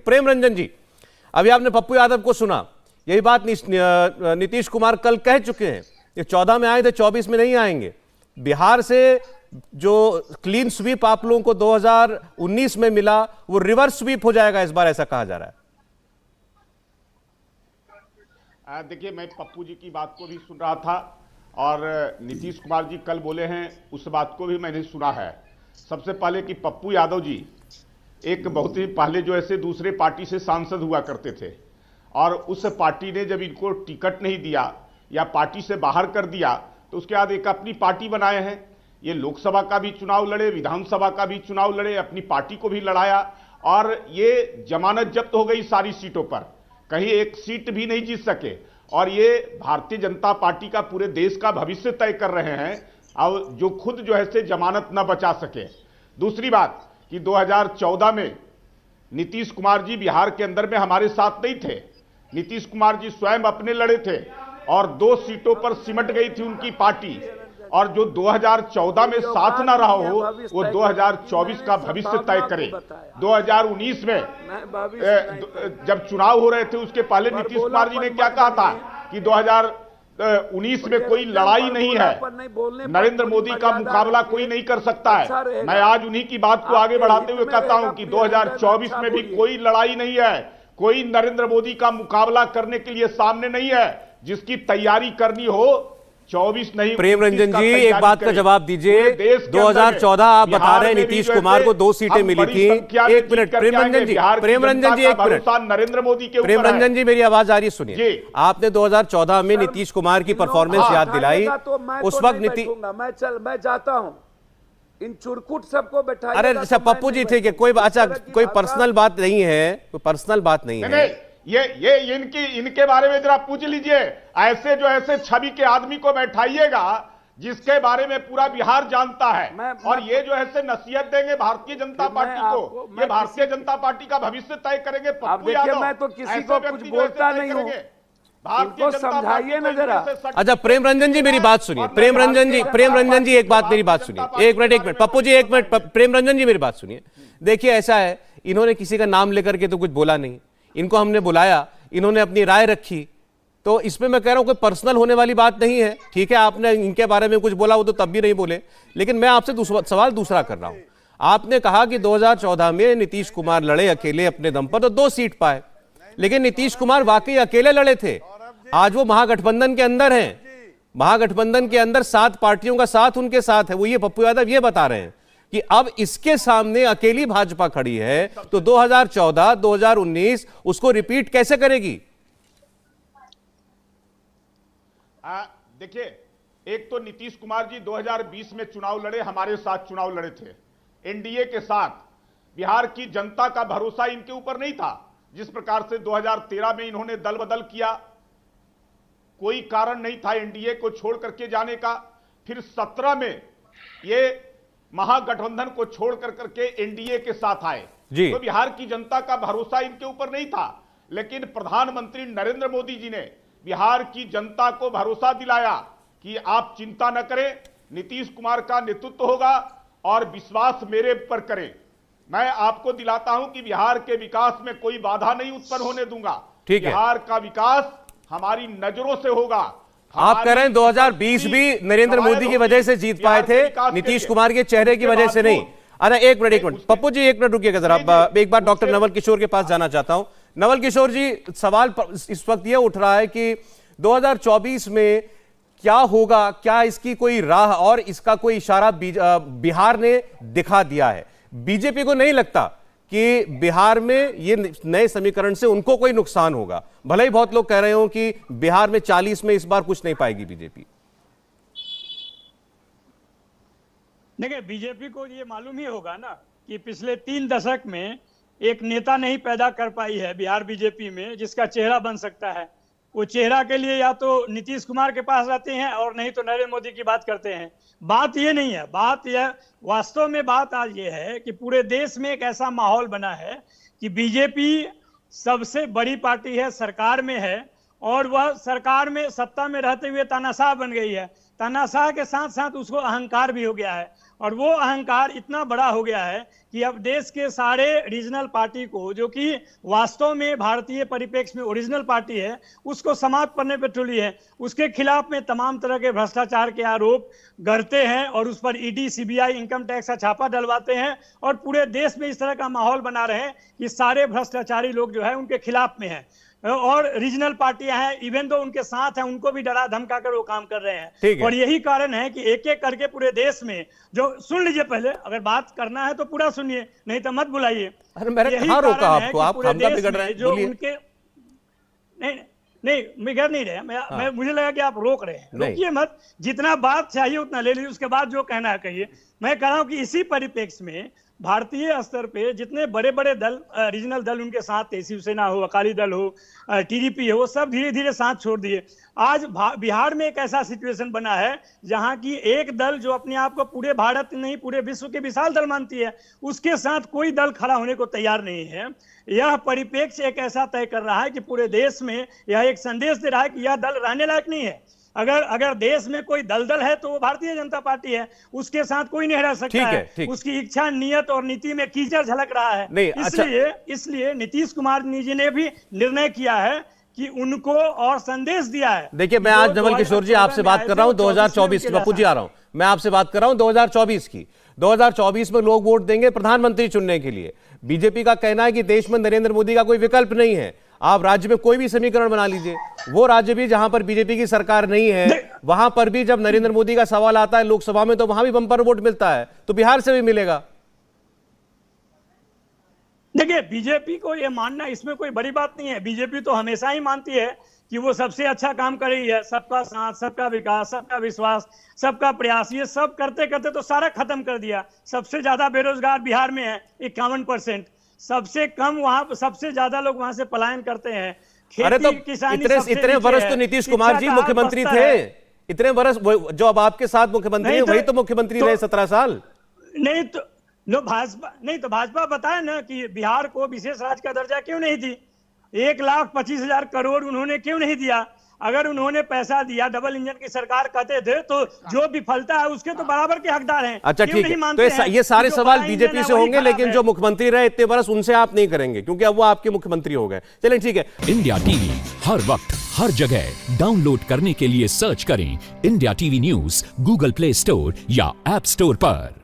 प्रेम रंजन जी, अभी आपने पप्पू यादव को सुना, यही बात नीतीश कुमार कल कह चुके हैं। ये 14 में आए थे, 24 में नहीं आएंगे। बिहार से जो क्लीन स्वीप आप लोगों को 2019 में मिला, वो रिवर्स स्वीप हो जाएगा इस बार, ऐसा कहा जा रहा है। देखिए, मैं पप्पू जी की बात को भी सुन रहा था और नीतीश कुमार जी कल बोले हैं उस बात को भी मैंने सुना है। सबसे पहले कि पप्पू यादव जी एक बहुत ही पहले जो ऐसे दूसरे पार्टी से सांसद हुआ करते थे और उस पार्टी ने जब इनको टिकट नहीं दिया या पार्टी से बाहर कर दिया तो उसके बाद एक अपनी पार्टी बनाए हैं। ये लोकसभा का भी चुनाव लड़े, विधानसभा का भी चुनाव लड़े, अपनी पार्टी को भी लड़ाया और ये जमानत जब्त हो गई सारी सीटों पर, कहीं एक सीट भी नहीं जीत सके और ये भारतीय जनता पार्टी का पूरे देश का भविष्य तय कर रहे हैं और जो खुद जो है से जमानत न बचा सके। दूसरी बात कि 2014 में नीतीश कुमार जी बिहार के अंदर में हमारे साथ नहीं थे। नीतीश कुमार जी स्वयं अपने लड़े थे और 2 सीटों पर सिमट गई थी उनकी पार्टी और जो 2014 में साथ ना रहा हो वो 2024 का भविष्य तय करे। 2019 में जब चुनाव हो रहे थे उसके पहले नीतीश कुमार जी ने क्या कहा था कि 2019 में कोई लड़ाई नहीं है, नरेंद्र मोदी का मुकाबला कोई नहीं कर सकता है। मैं आज उन्हीं की बात को आगे बढ़ाते हुए कहता हूं कि 2024 में भी कोई लड़ाई नहीं है, कोई नरेंद्र मोदी का मुकाबला करने के लिए सामने नहीं है। जिसकी तैयारी करनी हो 24 नहीं। प्रेम रंजन जी, एक बात का जवाब दीजिए। 2014 आप बता रहे हैं नीतीश कुमार को 2 सीटें मिली थी। एक मिनट प्रेम रंजन जी, प्रेम रंजन जी, एक मिनट, नरेंद्र मोदी के प्रेम रंजन जी मेरी आवाज आ रही है, सुनिए। आपने 2014 में नीतीश कुमार की परफॉर्मेंस याद दिलाई, उस वक्त मैं जाता हूं इन चुरकुट सबको बैठा। अरे अच्छा पप्पू जी ठीक है, कोई अच्छा कोई पर्सनल बात नहीं है, कोई पर्सनल बात नहीं है। ये इनके बारे में जरा पूछ लीजिए। ऐसे जो ऐसे छवि के आदमी को बैठाइएगा जिसके बारे में पूरा बिहार जानता है और ये जो ऐसे नसीहत देंगे भारतीय जनता पार्टी को, ये भारतीय जनता पार्टी का भविष्य तय करेंगे। पप्पू यादव, मैं तो किसी को कुछ बोलता नहीं हूं, भारतीय समझाइए ना जरा। अच्छा प्रेम रंजन जी मेरी बात सुनिए। प्रेम रंजन जी एक बात मेरी बात सुनिए, एक मिनट पप्पू जी, एक मिनट प्रेम रंजन जी मेरी बात सुनिए। देखिए ऐसा है, इन्होंने किसी का नाम लेकर के तो कुछ बोला नहीं, इनको हमने बुलाया, इन्होंने अपनी राय रखी, तो इसमें मैं कह रहा हूं कोई पर्सनल होने वाली बात नहीं है। ठीक है, आपने इनके बारे में कुछ बोला, वो तो तब भी नहीं बोले, लेकिन मैं आपसे सवाल दूसरा कर रहा हूं। आपने कहा कि 2014 में नीतीश कुमार लड़े अकेले अपने दम पर तो 2 सीट पाए, लेकिन नीतीश कुमार वाकई अकेले लड़े थे। आज वो महागठबंधन के अंदर हैं, महागठबंधन के अंदर 7 पार्टियों का साथ उनके साथ है। वो ये पप्पू यादव ये बता रहे हैं कि अब इसके सामने अकेली भाजपा खड़ी है, तो 2014, 2019 उसको रिपीट कैसे करेगी? देखिए, एक तो नीतीश कुमार जी 2020 में चुनाव लड़े, हमारे साथ चुनाव लड़े थे, एनडीए के साथ। बिहार की जनता का भरोसा इनके ऊपर नहीं था। जिस प्रकार से 2013 में इन्होंने दल बदल किया, कोई कारण नहीं था एनडीए को छोड़ करके जाने का। फिर 17 में ये महागठबंधन को छोड़ करके एनडीए के साथ आए, तो बिहार की जनता का भरोसा इनके ऊपर नहीं था। लेकिन प्रधानमंत्री नरेंद्र मोदी जी ने बिहार की जनता को भरोसा दिलाया कि आप चिंता न करें, नीतीश कुमार का नेतृत्व होगा और विश्वास मेरे पर करें। मैं आपको दिलाता हूं कि बिहार के विकास में कोई बाधा नहीं उत्पन्न होने दूंगा। बिहार का विकास हमारी नजरों से होगा। आप कह रहे हैं 2020 भी नरेंद्र मोदी की वजह से जीत पाए थे, नीतीश कुमार के चेहरे की वजह से नहीं। अरे एक मिनट पप्पू जी, एक मिनट रुकिएगा जरा। एक बार डॉक्टर नवल किशोर के पास जाना चाहता हूं। नवल किशोर जी, सवाल इस वक्त यह उठ रहा है कि 2024 में क्या होगा, क्या इसकी कोई राह और इसका कोई इशारा बिहार ने दिखा दिया है? बीजेपी को नहीं लगता कि बिहार में ये नए समीकरण से उनको कोई नुकसान होगा, भले ही बहुत लोग कह रहे हो कि बिहार में 40 में इस बार कुछ नहीं पाएगी बीजेपी। देखिए, बीजेपी को ये मालूम ही होगा ना कि पिछले 3 दशक में एक नेता नहीं पैदा कर पाई है बिहार बीजेपी में जिसका चेहरा बन सकता है। वो चेहरा के लिए या तो नीतीश कुमार के पास रहते हैं और नहीं तो नरेंद्र मोदी की बात करते हैं। बात ये नहीं है, बात यह वास्तव में बात आज ये है कि पूरे देश में एक ऐसा माहौल बना है कि बीजेपी सबसे बड़ी पार्टी है, सरकार में है और वह सरकार में सत्ता में रहते हुए तानाशाह बन गई है। तानाशाह के साथ साथ उसको अहंकार भी हो गया है, और वो अहंकार इतना बड़ा हो गया है कि अब देश के सारे रीजनल पार्टी को, जो कि वास्तव में भारतीय परिप्रेक्ष्य में ओरिजिनल पार्टी है, उसको समाप्त करने पर तुली है। उसके खिलाफ में तमाम तरह के भ्रष्टाचार के आरोप गढ़ते हैं और उस पर ईडी, सीबीआई, इनकम टैक्स का छापा डलवाते हैं और पूरे देश में इस तरह का माहौल बना रहे हैं कि सारे भ्रष्टाचारी लोग जो है उनके खिलाफ में हैं, और रीजनल पार्टियां हैं, इवन दो उनके साथ हैं, उनको भी डरा धमका कर वो काम कर रहे हैं। और यही कारण है कि एक एक करके पूरे देश में, जो सुन लीजिए पहले, अगर बात करना है तो पूरा सुनिए, नहीं तो मत बुलाइए। अरे मैंने कहाँ रोका आपको? आप हमका बिगड़ रहे हैं, जो उनके नहीं बिगड़ नहीं रहे, मैं मुझे लगा कि आप रोक रहे हैं। रोकिए मत, जितना बात चाहिए उतना ले लीजिए, उसके बाद जो कहना है कहिए। मैं कह रहा हूं कि इसी परिप्रेक्ष्य में भारतीय स्तर पे जितने बड़े बड़े दल, रीजनल दल उनके साथ थे, शिवसेना हो, अकाली दल हो, टीडीपी हो, सब धीरे धीरे साथ छोड़ दिए। आज बिहार में एक ऐसा सिचुएशन बना है जहां की एक दल जो अपने आप को पूरे भारत नहीं पूरे विश्व के विशाल दल मानती है, उसके साथ कोई दल खड़ा होने को तैयार नहीं है। यह परिप्रेक्ष्य एक ऐसा तय कर रहा है कि पूरे देश में यह एक संदेश दे रहा है कि यह दल रहने लायक नहीं है। अगर देश में कोई दलदल है तो वो भारतीय जनता पार्टी है, उसके साथ कोई नहीं रह सकता है। उसकी इच्छा, नियत और नीति में कीचड़ झलक रहा है। इसलिए नीतीश कुमार जी ने भी निर्णय किया है कि उनको और संदेश दिया है। देखिए, मैं आज नवल किशोर जी आपसे बात कर रहा हूं 2024 की, पप्पू जी आ रहा हूं, मैं आपसे बात कर रहा हूं 2024 की। 2024 में लोग वोट देंगे प्रधानमंत्री चुनने के लिए। बीजेपी का कहना है कि देश में नरेंद्र मोदी का कोई विकल्प नहीं है। आप राज्य में कोई भी समीकरण बना लीजिए, वो राज्य भी जहां पर बीजेपी की सरकार नहीं है, वहां पर भी जब नरेंद्र मोदी का सवाल आता है लोकसभा में, तो वहां भी बंपर वोट मिलता है, तो बिहार से भी मिलेगा। देखिए, बीजेपी को यह मानना, इसमें कोई बड़ी बात नहीं है। बीजेपी तो हमेशा ही मानती है कि वो सबसे अच्छा काम कर रही है। सबका साथ, सबका विकास, सबका विश्वास, सबका प्रयास, ये सब करते करते तो सारा खत्म कर दिया। सबसे ज्यादा बेरोजगार बिहार में है 51%, सबसे कम वहां, सबसे ज्यादा लोग वहां से पलायन करते हैं। अरे तो इतने वर्ष तो नीतीश कुमार जी मुख्यमंत्री थे, इतने वर्ष जो अब आपके साथ मुख्यमंत्री है, वही तो मुख्यमंत्री रहे 17 साल। नहीं तो भाजपा बताए ना कि बिहार को विशेष राज्य का दर्जा क्यों नहीं दी। 1,25,000 करोड़ उन्होंने क्यों नहीं दिया? अगर उन्होंने पैसा दिया, डबल इंजन की सरकार कहते थे, तो जो विफलता है उसके तो बराबर के हकदार हैं। अच्छा ठीक है, तो ये सारे सवाल बीजेपी से होंगे, लेकिन जो मुख्यमंत्री रहे इतने वर्ष, उनसे आप नहीं करेंगे क्योंकि अब वो आपके मुख्यमंत्री हो गए। चलें ठीक है। इंडिया टीवी हर वक्त हर जगह डाउनलोड करने के लिए सर्च करें India TV news Google play store या ऐप स्टोर पर।